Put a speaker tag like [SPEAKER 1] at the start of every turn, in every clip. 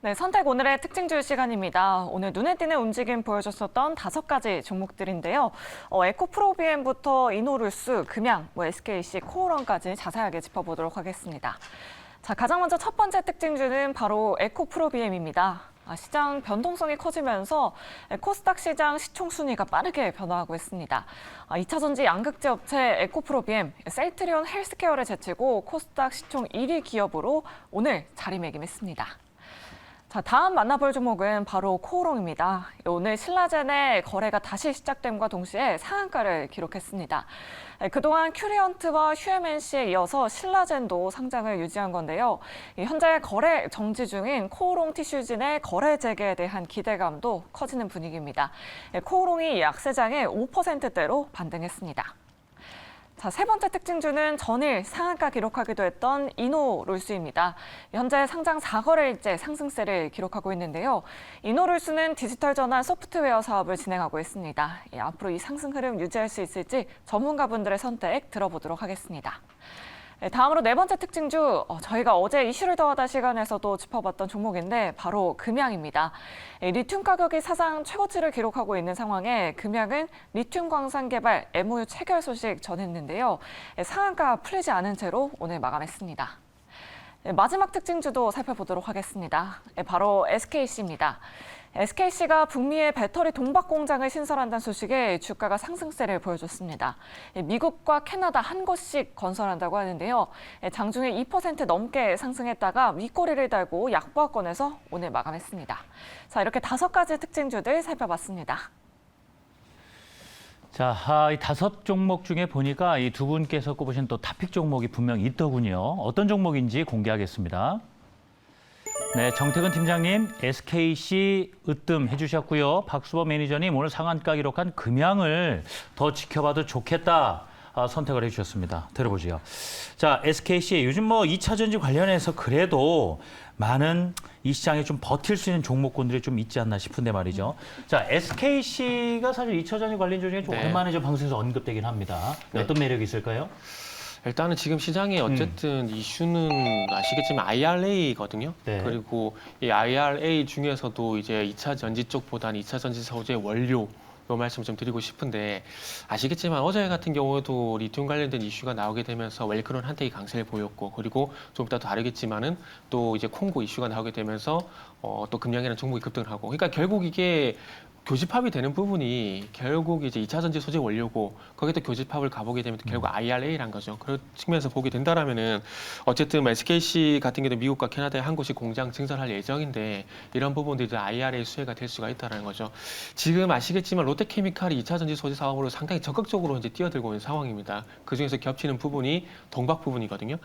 [SPEAKER 1] 네, 선택 오늘의 특징주 시간입니다. 오늘 눈에 띄는 움직임 보여줬었던 5가지 종목들인데요. 에코프로비엠부터 이노룰스, 금양, SKC, 코오런까지 자세하게 짚어보도록 하겠습니다. 자, 가장 먼저 첫 번째 특징주는 바로 에코프로비엠입니다. 시장 변동성이 커지면서 코스닥 시장 시총 순위가 빠르게 변화하고 있습니다. 2차 전지 양극재 업체 에코프로비엠, 셀트리온 헬스케어를 제치고 코스닥 시총 1위 기업으로 오늘 자리매김했습니다. 자, 다음 만나볼 종목은 바로 코오롱입니다. 오늘 신라젠의 거래가 다시 시작됨과 동시에 상한가를 기록했습니다. 그동안 큐리언트와 휴엠NC에 이어서 신라젠도 상장을 유지한 건데요. 현재 거래 정지 중인 코오롱 티슈진의 거래 재개에 대한 기대감도 커지는 분위기입니다. 코오롱이 약세장에 5%대로 반등했습니다. 자, 세 번째 특징주는 전일 상한가 기록하기도 했던 이노룰스입니다. 현재 상장 4거래일째 상승세를 기록하고 있는데요. 이노룰스는 디지털 전환 소프트웨어 사업을 진행하고 있습니다. 앞으로 이 상승 흐름 유지할 수 있을지 전문가분들의 선택 들어보도록 하겠습니다. 다음으로 네 번째 특징주, 저희가 어제 이슈를 더하다 시간에서도 짚어봤던 종목인데 바로 금양입니다. 리튬 가격이 사상 최고치를 기록하고 있는 상황에 금양은 리튬 광산 개발 MOU 체결 소식 전했는데요. 상한가 풀리지 않은 채로 오늘 마감했습니다. 마지막 특징주도 살펴보도록 하겠습니다. 바로 SKC입니다. SKC가 북미의 배터리 동박 공장을 신설한다는 소식에 주가가 상승세를 보여줬습니다. 미국과 캐나다 한 곳씩 건설한다고 하는데요. 장중에 2% 넘게 상승했다가 윗꼬리를 달고 약보합권에서 오늘 마감했습니다. 자, 이렇게 5가지 특징주들 살펴봤습니다.
[SPEAKER 2] 자, 이 5 종목 중에 보니까 이 두 분께서 꼽으신 또 탑픽 종목이 분명 있더군요. 어떤 종목인지 공개하겠습니다. 네, 정태근 팀장님, SKC 으뜸 해주셨고요. 박수범 매니저님, 오늘 상한가 기록한 금양을 더 지켜봐도 좋겠다 선택을 해주셨습니다. 들어보죠. 자, SKC 요즘 2차 전지 관련해서 그래도 많은 이 시장에 좀 버틸 수 있는 종목군들이 좀 있지 않나 싶은데 말이죠. 자, SKC가 사실 2차 전지 관련주 중에 좀 오랜만에 좀 방송에서 언급되긴 합니다. 어떤 매력이 있을까요?
[SPEAKER 3] 일단은 지금 시장에 어쨌든 이슈는 아시겠지만 IRA거든요.
[SPEAKER 2] 네.
[SPEAKER 3] 그리고 이 IRA 중에서도 이제 2차 전지 쪽보다는 2차 전지 소재 원료 요 말씀을 좀 드리고 싶은데 아시겠지만 어제 같은 경우에도 리튬 관련된 이슈가 나오게 되면서 웰크론 한때의 강세를 보였고 그리고 좀 이따 다르겠지만은 또 이제 콩고 이슈가 나오게 되면서 또 금양이라는 종목이 급등을 하고 그러니까 결국 이게 교집합이 되는 부분이 결국 이제 2차 전지 소재 원료고 거기에 또 교집합을 가보게 되면 결국 IRA란 거죠. 그런 측면에서 보게 된다라면은 어쨌든 SKC 같은 경우도 미국과 캐나다에 한 곳이 공장 증설할 예정인데 이런 부분들이 IRA 수혜가 될 수가 있다는 거죠. 지금 아시겠지만 롯데케미칼이 2차 전지 소재 사업으로 상당히 적극적으로 이제 뛰어들고 있는 상황입니다. 그 중에서 겹치는 부분이 동박 부분이거든요.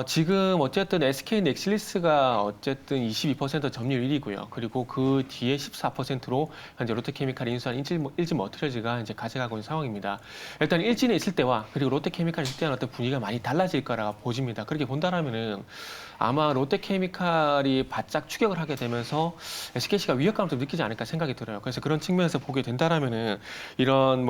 [SPEAKER 3] 지금 어쨌든 SK 넥슬리스가 어쨌든 22% 점유율 1위고요. 그리고 그 뒤에 14%로 현재 롯데케미칼이 인수한 일진 머티리얼즈가 이제 가져가고 있는 상황입니다. 일단 일진에 있을 때와 그리고 롯데케미칼이 있을 때는 어떤 분위기가 많이 달라질 거라고 보집니다. 그렇게 본다라면은 아마 롯데케미칼이 바짝 추격을 하게 되면서 SKC가 위협감을 좀 느끼지 않을까 생각이 들어요. 그래서 그런 측면에서 보게 된다라면은 이런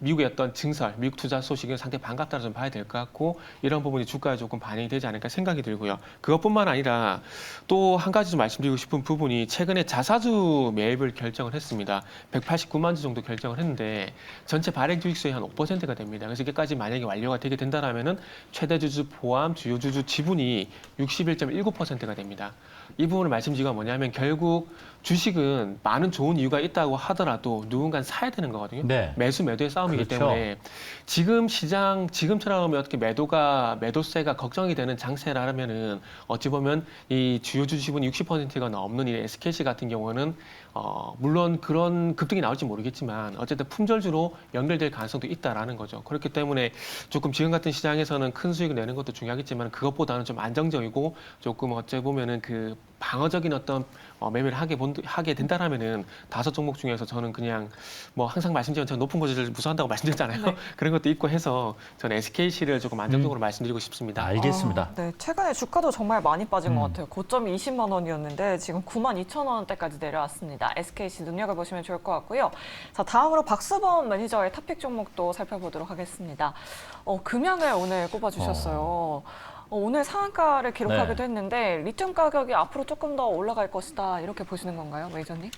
[SPEAKER 3] 미국의 어떤 증설, 미국 투자 소식은 상당히 반갑다고 좀 봐야 될 것 같고 이런 부분이 주가에 조금 반영이 되지 않을까 생각이 들고요. 그것뿐만 아니라 또 한 가지 좀 말씀드리고 싶은 부분이 최근에 자사주 매입을 결정을 했습니다. 189만 주 정도 결정을 했는데 전체 발행 주식수의 한 5%가 됩니다. 그래서 이게까지 만약에 완료가 되게 된다라면은 최대 주주 포함 주요 주주 지분이 61.19%가 됩니다. 이 부분을 말씀드리기가 뭐냐면 결국 주식은 많은 좋은 이유가 있다고 하더라도 누군가는 사야 되는 거거든요. 네. 매도의 싸움이기
[SPEAKER 2] 그렇죠.
[SPEAKER 3] 때문에 지금 시장 지금처럼 어떻게 매도세가 걱정이 되는 장세라면은 어찌 보면 이 주요 주주 지분이 60%가 넘는 이 SKC 같은 경우는 물론 그런 급등이 나올지 모르겠지만 어쨌든 품절주로 연결될 가능성도 있다라는 거죠. 그렇기 때문에 조금 지금 같은 시장에서는 큰 수익을 내는 것도 중요하겠지만 그것보다는 좀 안정적이고 조금 어찌 보면은 그 방어적인 어떤 매매를 하게 된다라면은 5 종목 중에서 저는 그냥 항상 말씀드린 저 높은 거를 무서워한다고 말씀드렸잖아요. 네. 그런 것도 있고 해서 저는 SKC를 조금 안정적으로 말씀드리고 싶습니다.
[SPEAKER 2] 알겠습니다.
[SPEAKER 1] 네, 최근에 주가도 정말 많이 빠진 것 같아요. 고점이 20만 원이었는데 지금 92,000원대까지 내려왔습니다. SKC 눈여겨보시면 좋을 것 같고요. 자, 다음으로 박수범 매니저의 탑픽 종목도 살펴보도록 하겠습니다. 금양을 오늘 꼽아주셨어요. 오늘 상한가를 기록하기도
[SPEAKER 2] 네.
[SPEAKER 1] 했는데 리튬 가격이 앞으로 조금 더 올라갈 것이다 이렇게 보시는 건가요, 메이저님?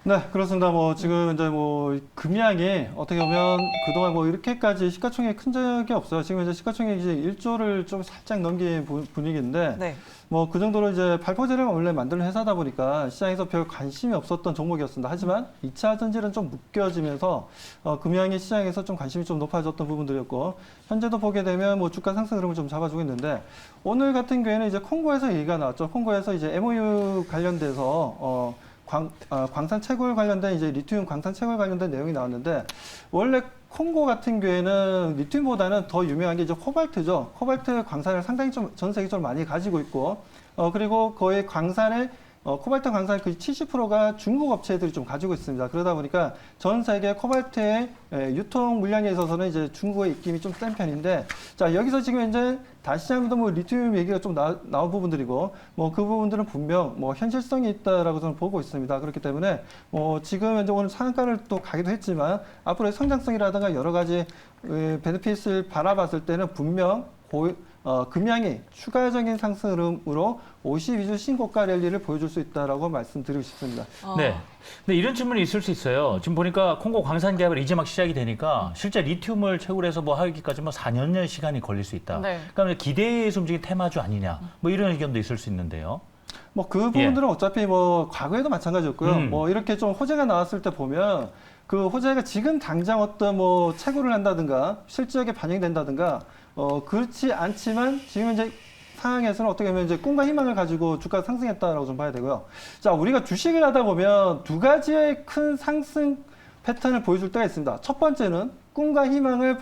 [SPEAKER 4] 네, 그렇습니다. 뭐 지금 이제 뭐 금양이 어떻게 보면 그동안 뭐 이렇게까지 시가총액이 큰 적이 없어요. 지금 이제 시가총액이 이제 1조를 좀 살짝 넘긴 분위기인데
[SPEAKER 1] 네.
[SPEAKER 4] 뭐 그 정도로 이제 발포제를 원래 만드는 회사다 보니까 시장에서 별 관심이 없었던 종목이었습니다. 하지만 2차 전지는 좀 묶여지면서 금양이 시장에서 좀 관심이 좀 높아졌던 부분들이었고 현재도 보게 되면 뭐 주가 상승 흐름을 좀 잡아주고 있는데 오늘 같은 경우에는 이제 콩고에서 얘기가 나왔죠. 콩고에서 이제 MOU 관련돼서 광산 채굴 관련된 이제 리튬 광산 채굴 관련된 내용이 나왔는데 원래 콩고 같은 경우에는 리튬보다는 더 유명한 게 이제 코발트죠. 코발트 광산을 상당히 좀 전 세계적으로 많이 가지고 있고 그리고 거의 광산의 코발트 광산 그 70%가 중국 업체들이 좀 가지고 있습니다. 그러다 보니까 전 세계 코발트의 유통 물량에 있어서는 이제 중국의 입김이 좀 센 편인데, 자 여기서 지금 이제 다시 한번 뭐 리튬 얘기가 좀 나온 부분들이고, 뭐 그 부분들은 분명 뭐 현실성이 있다라고 저는 보고 있습니다. 그렇기 때문에 지금 이제 오늘 상한가를 또 가기도 했지만 앞으로의 성장성이라든가 여러 가지 베네핏을 바라봤을 때는 분명 금양이 추가적인 상승 흐름으로 52주 신고가 랠리를 보여줄 수 있다라고 말씀드리고 싶습니다.
[SPEAKER 2] 네. 근데 이런 질문이 있을 수 있어요. 지금 보니까 콩고 광산 개발 이제 막 시작이 되니까 실제 리튬을 채굴해서 뭐 하기까지 뭐 4년 시간이 걸릴 수 있다.
[SPEAKER 1] 네.
[SPEAKER 2] 그러니까 기대에서 움직인 테마주 아니냐. 뭐 이런 의견도 있을 수 있는데요.
[SPEAKER 4] 뭐 그 부분들은 어차피 뭐 과거에도 마찬가지였고요. 뭐 이렇게 좀 호재가 나왔을 때 보면 그 호재가 지금 당장 어떤 뭐 채굴을 한다든가 실적에 반영이 된다든가 그렇지 않지만 지금 이제 상황에서는 어떻게 보면 이제 꿈과 희망을 가지고 주가가 상승했다라고 좀 봐야 되고요. 자, 우리가 주식을 하다 보면 두 가지의 큰 상승 패턴을 보여줄 때가 있습니다. 첫 번째는 꿈과 희망에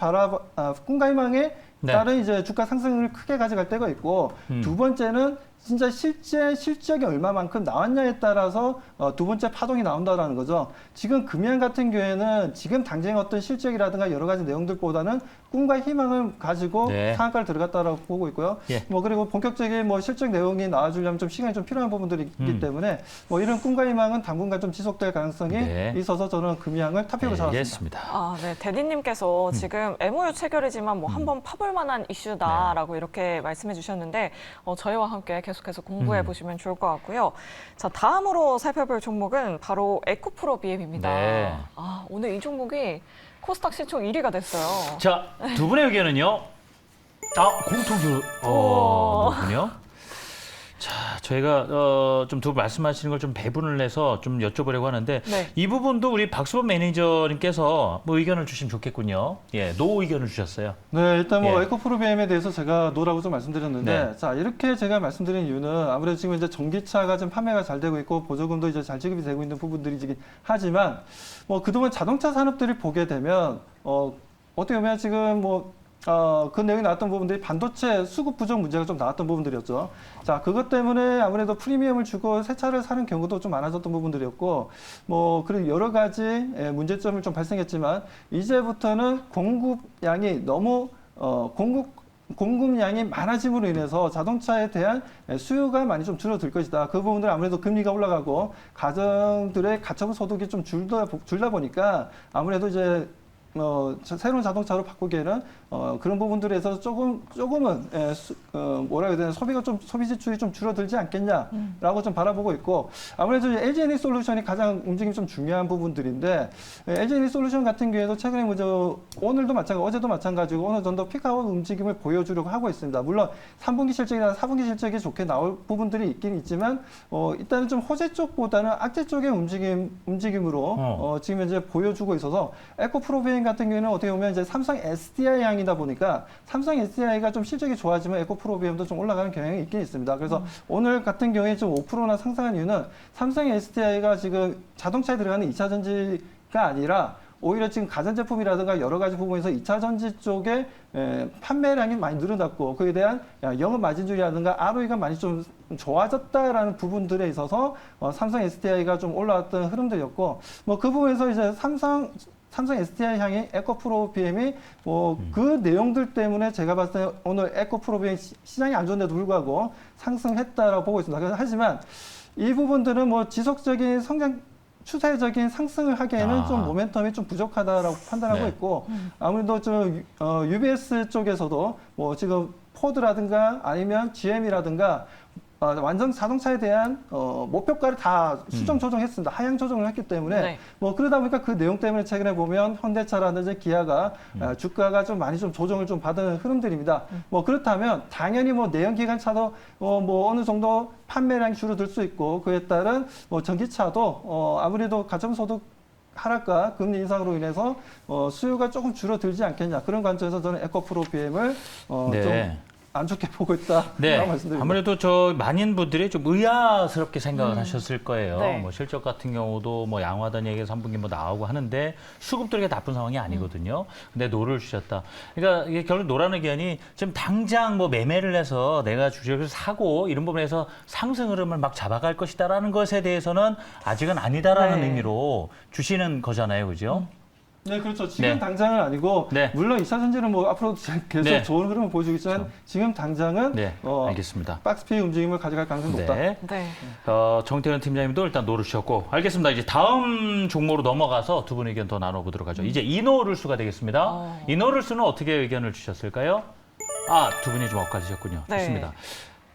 [SPEAKER 2] 네.
[SPEAKER 4] 따른 이제 주가 상승을 크게 가져갈 때가 있고, 두 번째는 진짜 실제 실적이 얼마만큼 나왔냐에 따라서 두 번째 파동이 나온다라는 거죠. 지금 금양 같은 경우에는 지금 당장 어떤 실적이라든가 여러 가지 내용들보다는 꿈과 희망을 가지고
[SPEAKER 2] 네.
[SPEAKER 4] 상한가를 들어갔다라고 보고 있고요.
[SPEAKER 2] 예.
[SPEAKER 4] 뭐 그리고 본격적인 뭐 실적 내용이 나와주려면 좀 시간이 좀 필요한 부분들이 있기 때문에 뭐 이런 꿈과 희망은 당분간 좀 지속될 가능성이
[SPEAKER 2] 네.
[SPEAKER 4] 있어서 저는 금양을 탑픽으로 잡았습니다.
[SPEAKER 2] 알겠습니다.
[SPEAKER 1] 네. 대리님께서 지금 MOU 체결이지만 뭐 한번 파볼 만한 이슈다라고 이렇게 말씀해 주셨는데 저희와 함께 계속해서 공부해 보시면 좋을 것 같고요. 자, 다음으로 살펴볼 종목은 바로 에코프로 BM입니다.
[SPEAKER 2] 네.
[SPEAKER 1] 오늘 이 종목이 코스닥 시총 1위가 됐어요.
[SPEAKER 2] 자, 두 분의 의견은요? 공통주, 그렇군요. 자, 저희가 좀 두 분 말씀하시는 걸 좀 배분을 해서 좀 여쭤보려고 하는데
[SPEAKER 1] 네.
[SPEAKER 2] 이 부분도 우리 박수범 매니저님께서 뭐 의견을 주시면 좋겠군요. 예, 노 의견을 주셨어요.
[SPEAKER 4] 네, 일단 뭐
[SPEAKER 2] 예.
[SPEAKER 4] 에코프로비엠에 대해서 제가 노라고 좀 말씀드렸는데,
[SPEAKER 2] 네.
[SPEAKER 4] 자 이렇게 제가 말씀드린 이유는 아무래도 지금 이제 전기차가 좀 판매가 잘 되고 있고 보조금도 이제 잘 지급이 되고 있는 부분들이긴 하지만 뭐 그동안 자동차 산업들을 보게 되면 어떻게 보면 지금 그 내용이 나왔던 부분들이 반도체 수급 부족 문제가 좀 나왔던 부분들이었죠. 자, 그것 때문에 아무래도 프리미엄을 주고 새 차를 사는 경우도 좀 많아졌던 부분들이었고, 뭐, 그리고 여러 가지 문제점을 좀 발생했지만, 이제부터는 공급량이 너무, 공급량이 많아짐으로 인해서 자동차에 대한 수요가 많이 좀 줄어들 것이다. 그 부분들 아무래도 금리가 올라가고, 가정들의 가처분 소득이 좀 줄다 보니까, 아무래도 이제 새로운 자동차로 바꾸기에는 그런 부분들에서 조금은 뭐라 해야 되나 소비 지출이 좀 줄어들지 않겠냐라고 좀 바라보고 있고, 아무래도 LG 에너지 솔루션이 가장 움직임이 좀 중요한 부분들인데, LG 에너지 솔루션 같은 경우에도 최근에 오늘도 마찬가지, 어제도 마찬가지고 어느 정도 픽아웃 움직임을 보여주려고 하고 있습니다. 물론 3분기 실적이나 4분기 실적이 좋게 나올 부분들이 있긴 있지만 일단은 좀 호재 쪽보다는 악재 쪽의 움직임으로 지금 현재 보여주고 있어서 에코프로비엠 같은 경우에는 어떻게 보면 이제 삼성 SDI 향이다 보니까 삼성 SDI가 좀 실적이 좋아지면 에코프로비엠도 좀 올라가는 경향이 있긴 있습니다. 그래서 오늘 같은 경우에 좀 5%나 상승한 이유는 삼성 SDI가 지금 자동차에 들어가는 2차 전지가 아니라 오히려 지금 가전제품이라든가 여러 가지 부분에서 2차 전지 쪽에 판매량이 많이 늘어났고, 그에 대한 영업 마진율이라든가 ROE가 많이 좀 좋아졌다라는 부분들에 있어서 삼성 SDI가 좀 올라왔던 흐름들이었고, 뭐 그 부분에서 이제 삼성 SDI 향의 에코프로 BM이 그 내용들 때문에 제가 봤을 때 오늘 에코프로 BM 시장이 안 좋은데도 불구하고 상승했다라고 보고 있습니다. 하지만 이 부분들은 뭐 지속적인 성장 추세적인 상승을 하기에는 좀 모멘텀이 좀 부족하다라고 판단하고 있고, 아무래도 좀 UBS 쪽에서도 뭐 지금 포드라든가 아니면 GM이라든가 완전 자동차에 대한 목표가를 다 수정 조정했습니다. 하향 조정을 했기 때문에
[SPEAKER 1] 네.
[SPEAKER 4] 뭐 그러다 보니까 그 내용 때문에 최근에 보면 현대차라든지 기아가 주가가 좀 많이 좀 조정을 좀 받은 흐름들입니다. 뭐 그렇다면 당연히 뭐 내연기관차도 뭐 어느 정도 판매량이 줄어들 수 있고 그에 따른 뭐 전기차도 아무래도 가점소득 하락과 금리 인상으로 인해서 수요가 조금 줄어들지 않겠냐 그런 관점에서 저는 에코프로 BM을
[SPEAKER 2] 네.
[SPEAKER 4] 좀 안 좋게 보고 있다.
[SPEAKER 2] 네,
[SPEAKER 4] 말씀드립니다.
[SPEAKER 2] 아무래도 많은 분들이 좀 의아스럽게 생각을 하셨을 거예요.
[SPEAKER 1] 네.
[SPEAKER 2] 뭐 실적 같은 경우도 뭐 양호하다는 얘기가 3분기 뭐 나오고 하는데 수급도 이렇게 나쁜 상황이 아니거든요. 근데 노를 주셨다. 그러니까 이게 결국 노란 의견이 지금 당장 뭐 매매를 해서 내가 주식을 사고 이런 부분에서 상승 흐름을 막 잡아갈 것이다라는 것에 대해서는 아직은 아니다라는
[SPEAKER 1] 네.
[SPEAKER 2] 의미로 주시는 거잖아요, 그죠?
[SPEAKER 4] 네, 그렇죠. 지금
[SPEAKER 2] 네.
[SPEAKER 4] 당장은 아니고
[SPEAKER 2] 네.
[SPEAKER 4] 물론 2차 전지는 뭐 앞으로 계속
[SPEAKER 2] 네.
[SPEAKER 4] 좋은 흐름을 보여주겠지만
[SPEAKER 2] 그렇죠.
[SPEAKER 4] 지금 당장은
[SPEAKER 2] 네, 알겠습니다.
[SPEAKER 4] 박스피 움직임을 가져갈 가능성이 높다.
[SPEAKER 2] 네.
[SPEAKER 1] 네.
[SPEAKER 2] 정태근 팀장님도 일단 노를 주셨고 알겠습니다. 이제 다음 종목으로 넘어가서 두 분 의견 더 나눠보도록 하죠. 이제 이노룰수가 되겠습니다. 이노룰수는 어떻게 의견을 주셨을까요? 두 분이 좀 엇갈리셨군요.
[SPEAKER 1] 네.
[SPEAKER 2] 좋습니다.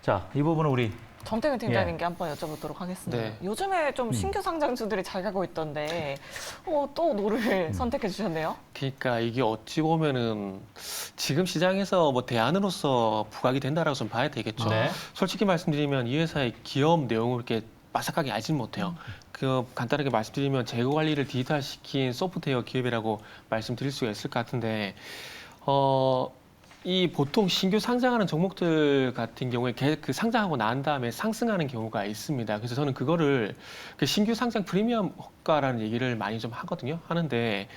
[SPEAKER 2] 자, 이 부분은 우리
[SPEAKER 1] 정태근 팀장님께 한번 여쭤보도록 하겠습니다.
[SPEAKER 3] 네.
[SPEAKER 1] 요즘에 좀 신규 상장주들이 잘 가고 있던데 또 노를 선택해 주셨네요.
[SPEAKER 3] 그러니까 이게 어찌 보면은 지금 시장에서 뭐 대안으로서 부각이 된다라고 좀 봐야 되겠죠.
[SPEAKER 2] 네.
[SPEAKER 3] 솔직히 말씀드리면 이 회사의 기업 내용을 이렇게 빠삭하게 알지는 못해요. 그 간단하게 말씀드리면 재고 관리를 디지털시킨 소프트웨어 기업이라고 말씀드릴 수가 있을 것 같은데 이 보통 신규 상장하는 종목들 같은 경우에 그 상장하고 난 다음에 상승하는 경우가 있습니다. 그래서 저는 그거를 그 신규 상장 프리미엄 효과라는 얘기를 많이 좀 하는데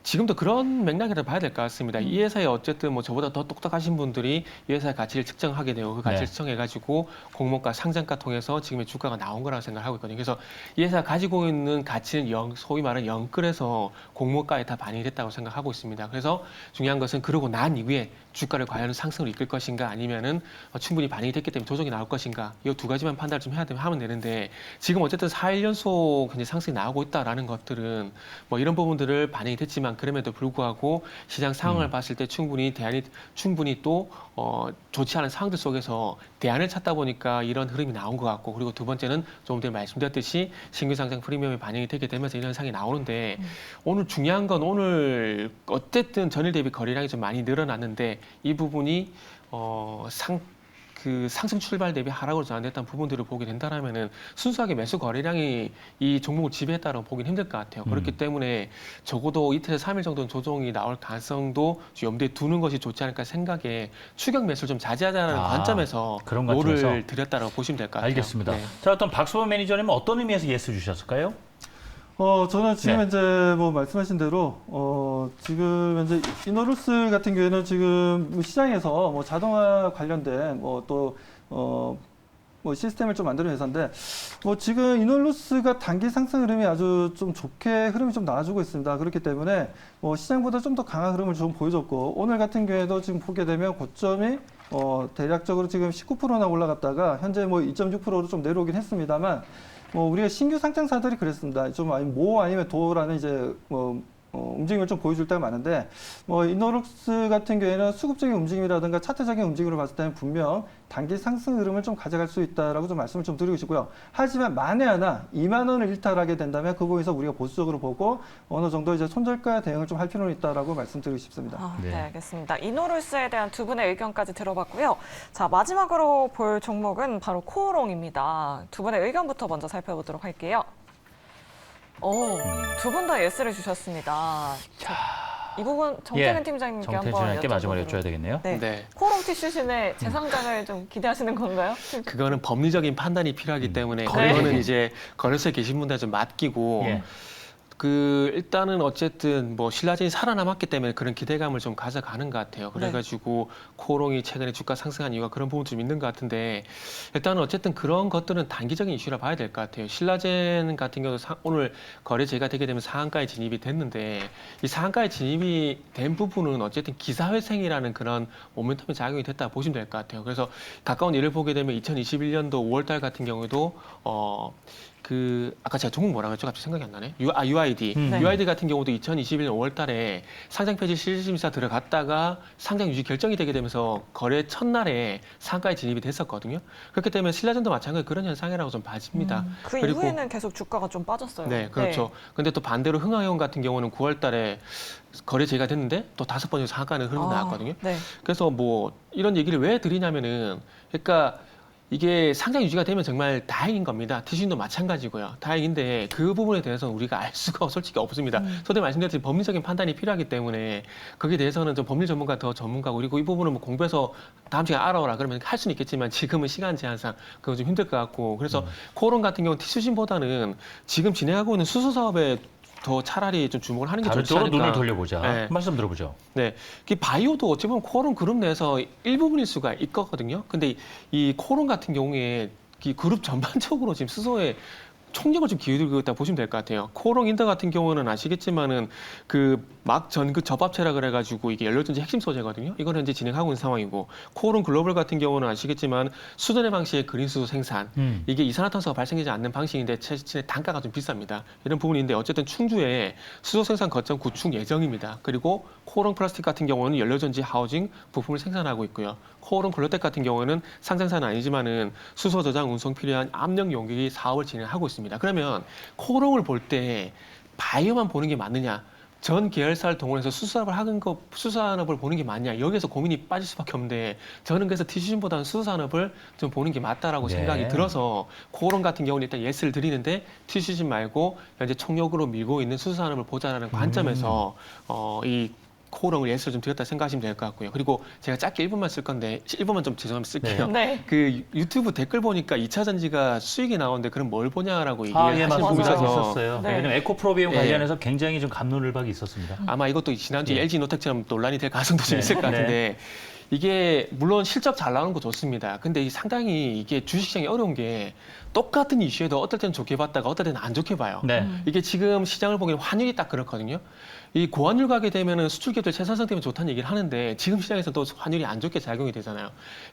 [SPEAKER 3] 지금도 그런 맥락에서 봐야 될 것 같습니다. 이 회사에 어쨌든 뭐 저보다 더 똑똑하신 분들이 이 회사의 가치를 측정하게 되고 그 가치를
[SPEAKER 2] 네.
[SPEAKER 3] 측정해가지고 공모가 상장가 통해서 지금의 주가가 나온 거라고 생각하고 있거든요. 그래서 이 회사가 가지고 있는 가치는 소위 말하는 영끌에서 공모가에 다 반영이 됐다고 생각하고 있습니다. 그래서 중요한 것은 그러고 난 이후에 주가를 과연 상승으로 이끌 것인가 아니면은 충분히 반영이 됐기 때문에 조정이 나올 것인가 이 두 가지만 판단을 좀 하면 되는데 지금 어쨌든 4일 연속 현재 상승이 나오고 있다라는 것들은 뭐 이런 부분들을 반영이 됐지만 그럼에도 불구하고 시장 상황을 봤을 때 충분히 또 좋지 않은 상황들 속에서 대안을 찾다 보니까 이런 흐름이 나온 것 같고 그리고 두 번째는 조금 전에 말씀드렸듯이 신규 상장 프리미엄이 반영이 되게 되면서 이런 상황이 나오는데 오늘 중요한 건 오늘 어쨌든 전일 대비 거래량이 좀 많이 늘어났는데 이 부분이 상승 출발 대비 하락으로 전환됐다는 부분들을 보게 된다면은 순수하게 매수 거래량이 이 종목을 지배했다고 보긴 힘들 것 같아요. 그렇기 때문에 적어도 이틀에서 3일 정도는 조정이 나올 가능성도 염두에 두는 것이 좋지 않을까 생각에 추격 매수를 좀 자제하자는 관점에서
[SPEAKER 2] 그런 관점에서?
[SPEAKER 3] 노를 드렸다고 보시면 될 것 같아요.
[SPEAKER 2] 알겠습니다.
[SPEAKER 3] 네.
[SPEAKER 2] 자, 어떤 박수범 매니저님은 어떤 의미에서 예스 주셨을까요?
[SPEAKER 4] 저는 지금
[SPEAKER 2] 네.
[SPEAKER 4] 이제 뭐 말씀하신 대로 지금 현재 이노루스 같은 경우에는 지금 시장에서 뭐 자동화 관련된 뭐 시스템을 좀 만드는 회사인데 뭐 지금 이노루스가 단기 상승 흐름이 아주 좀 좋게 흐름이 좀 나와주고 있습니다. 그렇기 때문에 뭐 시장보다 좀 더 강한 흐름을 좀 보여줬고 오늘 같은 경우에도 지금 보게 되면 고점이 대략적으로 지금 19%나 올라갔다가 현재 뭐 2.6%로 좀 내려오긴 했습니다만 우리가 신규 상장사들이 그랬습니다. 좀 아니면 도라는 이제 움직임을 좀 보여줄 때가 많은데 이노룩스 같은 경우에는 수급적인 움직임이라든가 차트적인 움직임으로 봤을 때는 분명 단기 상승 흐름을 좀 가져갈 수 있다라고 좀 말씀을 좀 드리고 싶고요. 하지만 만에 하나 2만 원을 일탈하게 된다면 그 부분에서 우리가 보수적으로 보고 어느 정도 이제 손절가 대응을 좀 할 필요는 있다라고 말씀드리고 싶습니다.
[SPEAKER 1] 네,
[SPEAKER 2] 네.
[SPEAKER 1] 알겠습니다. 이노룰스에 대한 두 분의 의견까지 들어봤고요. 자, 마지막으로 볼 종목은 바로 코오롱입니다. 두 분의 의견부터 먼저 살펴보도록 할게요. 두 분 다 예스를 주셨습니다. 이 부분 정태근 팀장님께
[SPEAKER 2] 정태근
[SPEAKER 1] 한번
[SPEAKER 2] 팀장님께 마지막으로
[SPEAKER 1] 여쭤보도록.
[SPEAKER 2] 여쭤야 되겠네요.
[SPEAKER 1] 네.
[SPEAKER 3] 네.
[SPEAKER 1] 코오롱 티슈신의 재상장을 좀 기대하시는 건가요?
[SPEAKER 3] 그거는 법리적인 판단이 필요하기 때문에
[SPEAKER 2] 거래액이-
[SPEAKER 3] 그거는 이제 거래소에 계신 분들 좀 맡기고
[SPEAKER 2] 예.
[SPEAKER 3] 일단은 어쨌든 뭐 신라젠이 살아남았기 때문에 그런 기대감을 좀 가져가는 것 같아요. 그래가지고 코오롱이 최근에 주가 상승한 이유가 그런 부분 좀 있는 것 같은데 일단은 어쨌든 그런 것들은 단기적인 이슈라 봐야 될 것 같아요. 신라젠 같은 경우도 오늘 거래 재가 되게 되면 상한가에 진입이 됐는데 이 상한가에 진입이 된 부분은 어쨌든 기사회생이라는 그런 모멘텀이 작용이 됐다 보시면 될 것 같아요. 그래서 가까운 예를 보게 되면 2021년도 5월달 같은 경우에도 아까 제가 종목 뭐라고 했죠? 갑자기 생각이 안 나네. UID.
[SPEAKER 1] 네.
[SPEAKER 3] UID 같은 경우도 2021년 5월 달에 상장 폐지 실질심사 들어갔다가 상장 유지 결정이 되게 되면서 거래 첫날에 상가에 진입이 됐었거든요. 그렇기 때문에 신라전도 마찬가지로 그런 현상이라고 좀 봐집니다.
[SPEAKER 1] 그
[SPEAKER 3] 그리고-
[SPEAKER 1] 이후에는 계속 주가가 좀 빠졌어요.
[SPEAKER 3] 네, 그렇죠. 근데 또 반대로 흥하해운 같은 경우는 9월 달에 거래 제기가 됐는데 또 5번의 상한가는 흐름이 나왔거든요.
[SPEAKER 1] 네.
[SPEAKER 3] 그래서 뭐 이런 얘기를 왜 드리냐면은 그러니까 이게 상장 유지가 되면 정말 다행인 겁니다. TC도 마찬가지고요. 다행인데 그 부분에 대해서는 우리가 알 수가 솔직히 없습니다. 저도 말씀드렸듯이 법리적인 판단이 필요하기 때문에 거기에 대해서는 좀 법률 전문가 더 전문가고 그리고 이 부분은 뭐 공부해서 다음 시간에 알아오라 그러면 할 수는 있겠지만 지금은 시간 제한상 그건 좀 힘들 것 같고 그래서 코오롱 같은 경우는 TC보다는 지금 진행하고 있는 수소 사업에 더 차라리 좀 주목을 하는 게
[SPEAKER 2] 다른
[SPEAKER 3] 좋지
[SPEAKER 2] 쪽으로
[SPEAKER 3] 않을까.
[SPEAKER 2] 눈을 돌려보자.
[SPEAKER 3] 네.
[SPEAKER 2] 말씀 들어보죠.
[SPEAKER 3] 네, 이 바이오도 어찌 보면 코오롱 그룹 내에서 일부분일 수가 있거든요. 근데 이 코오롱 같은 경우에 이 그룹 전반적으로 지금 수소에 총력을 좀 기울이고 있다 보시면 될 것 같아요. 코오롱 인더 같은 경우는 아시겠지만은 그 막전극 접합체라 그래가지고 이게 연료전지 핵심 소재거든요. 이걸 현재 진행하고 있는 상황이고 코오롱 글로벌 같은 경우는 아시겠지만 수전의 방식의 그린수소 생산 이게 이산화탄소가 발생하지 않는 방식인데 최신의 단가가 좀 비쌉니다. 이런 부분인데 어쨌든 충주에 수소 생산 거점 구축 예정입니다. 그리고 코오롱 플라스틱 같은 경우는 연료전지 하우징 부품을 생산하고 있고요. 코오롱 글로텍 같은 경우는 상장사는 아니지만은 수소 저장 운송 필요한 압력 용기기 사업을 진행하고 있습니다. 그러면 코오롱을 볼 때 바이오만 보는 게 맞느냐? 전 계열사를 동원해서 수산업을 보는 게 맞냐? 여기에서 고민이 빠질 수밖에 없는데 저는 그래서 TC진보다는 수산업을 좀 보는 게 맞다라고
[SPEAKER 2] 네.
[SPEAKER 3] 생각이 들어서 코오롱 같은 경우는 일단 예스를 드리는데 TC진 말고 현재 총력으로 밀고 있는 수산업을 보자라는 관점에서 이 코오롱을 예스를 좀 드렸다 생각하시면 될 것 같고요. 그리고 제가 짧게 1분만 쓸 건데 1분만 좀 죄송하면 쓸게요.
[SPEAKER 1] 네.
[SPEAKER 3] 그 유튜브 댓글 보니까 2차 전지가 수익이 나오는데 그럼 뭘 보냐라고
[SPEAKER 2] 아, 예,
[SPEAKER 3] 얘기하시는
[SPEAKER 2] 맞습니다.
[SPEAKER 3] 분이
[SPEAKER 1] 맞아요.
[SPEAKER 3] 있어서
[SPEAKER 2] 있었어요.
[SPEAKER 1] 네.
[SPEAKER 2] 왜냐면 에코프로비움
[SPEAKER 3] 예.
[SPEAKER 2] 관련해서 굉장히 좀 갑론을박이 있었습니다.
[SPEAKER 3] 아마 이것도 지난주
[SPEAKER 2] 예.
[SPEAKER 3] LG 노텍처럼 논란이 될 가능성도 좀
[SPEAKER 2] 네.
[SPEAKER 3] 있을 것
[SPEAKER 2] 네.
[SPEAKER 3] 같은데 이게 물론 실적 잘 나오는 거 좋습니다. 근데 상당히 이게 주식시장이 어려운 게 똑같은 이슈에도 어떨 때는 좋게 봤다가 어떨 때는 안 좋게 봐요.
[SPEAKER 2] 네.
[SPEAKER 3] 이게 지금 시장을 보기엔 환율이 딱 그렇거든요. 이 고환율 가게 되면은 수출기업들 채산성 때문에 좋다는 얘기를 하는데 지금 시장에서 또 환율이 안 좋게 작용이 되잖아요.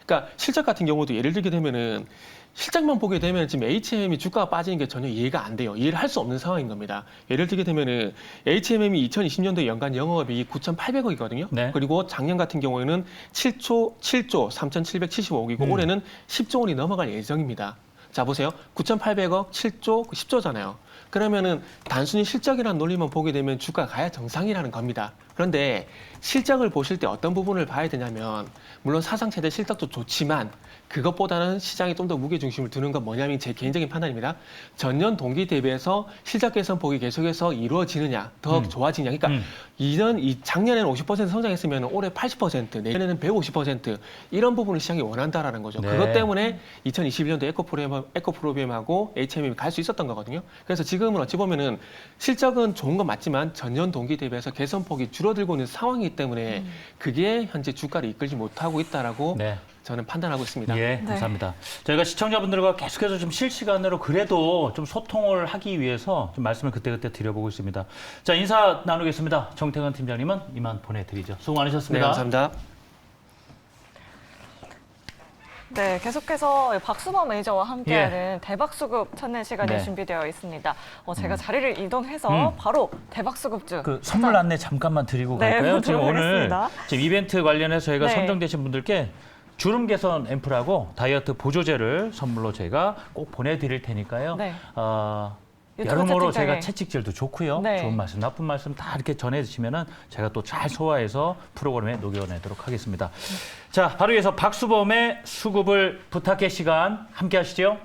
[SPEAKER 3] 그러니까 실적 같은 경우도 예를 들게 되면은 실적만 보게 되면 지금 HMM이 주가가 빠지는 게 전혀 이해가 안 돼요. 이해를 할 수 없는 상황인 겁니다. 예를 들게 되면은 HMM이 2020년도 연간 영업이익 9,800억이거든요.
[SPEAKER 2] 네.
[SPEAKER 3] 그리고 작년 같은 경우에는 7조 3,775억이고 올해는 10조 원이 넘어갈 예정입니다. 자 보세요. 9,800억, 7조, 10조잖아요. 그러면은 단순히 실적이라는 논리만 보게 되면 주가가 가야 정상이라는 겁니다. 그런데 실적을 보실 때 어떤 부분을 봐야 되냐면 물론 사상 최대 실적도 좋지만 그것보다는 시장에 좀 더 무게중심을 두는 건 뭐냐면 제 개인적인 판단입니다. 전년 동기 대비해서 실적 개선폭이 계속해서 이루어지느냐, 더 좋아지느냐. 그러니까 작년에는 50% 성장했으면 올해 80%, 내년에는 150% 이런 부분을 시장이 원한다라는 거죠.
[SPEAKER 2] 네.
[SPEAKER 3] 그것 때문에 2021년도 에코프로비엠하고 HMM이 갈 수 있었던 거거든요. 그래서 지금은 어찌 보면은 실적은 좋은 건 맞지만 전년 동기 대비해서 개선폭이 줄어들고 있는 상황이기 때문에 그게 현재 주가를 이끌지 못하고 있다라고
[SPEAKER 2] 네.
[SPEAKER 3] 저는 판단하고 있습니다.
[SPEAKER 2] 예, 감사합니다. 저희가 시청자분들과 계속해서 좀 실시간으로 그래도 좀 소통을 하기 위해서 좀 말씀을 그때그때 드려보고 있습니다. 자, 인사 나누겠습니다. 정태근 팀장님은 이만 보내드리죠. 수고
[SPEAKER 3] 네,
[SPEAKER 2] 많으셨습니다.
[SPEAKER 3] 감사합니다.
[SPEAKER 1] 네, 계속해서 박수범 매니저와 함께하는 대박 수급 찾는 시간이
[SPEAKER 2] 네.
[SPEAKER 1] 준비되어 있습니다. 제가 자리를 이동해서 바로 대박 수급주
[SPEAKER 2] 그 선물 안내 잠깐만 드리고
[SPEAKER 1] 네,
[SPEAKER 2] 갈까요? 지금
[SPEAKER 1] 보도록
[SPEAKER 2] 오늘
[SPEAKER 1] 하겠습니다.
[SPEAKER 2] 지금 이벤트 관련해서 저희가
[SPEAKER 1] 네.
[SPEAKER 2] 선정되신 분들께 주름 개선 앰플하고 다이어트 보조제를 선물로 저희가 꼭 보내드릴 테니까요.
[SPEAKER 1] 네. 유튜브
[SPEAKER 2] 여러모로
[SPEAKER 1] 채팅창에.
[SPEAKER 2] 제가 채찍질도 좋고요.
[SPEAKER 1] 네.
[SPEAKER 2] 좋은 말씀, 나쁜 말씀 다 이렇게 전해주시면은 제가 또 잘 소화해서 프로그램에 녹여내도록 하겠습니다. 자, 바로 이어서 박수범의 수급을 부탁해 시간 함께 하시죠.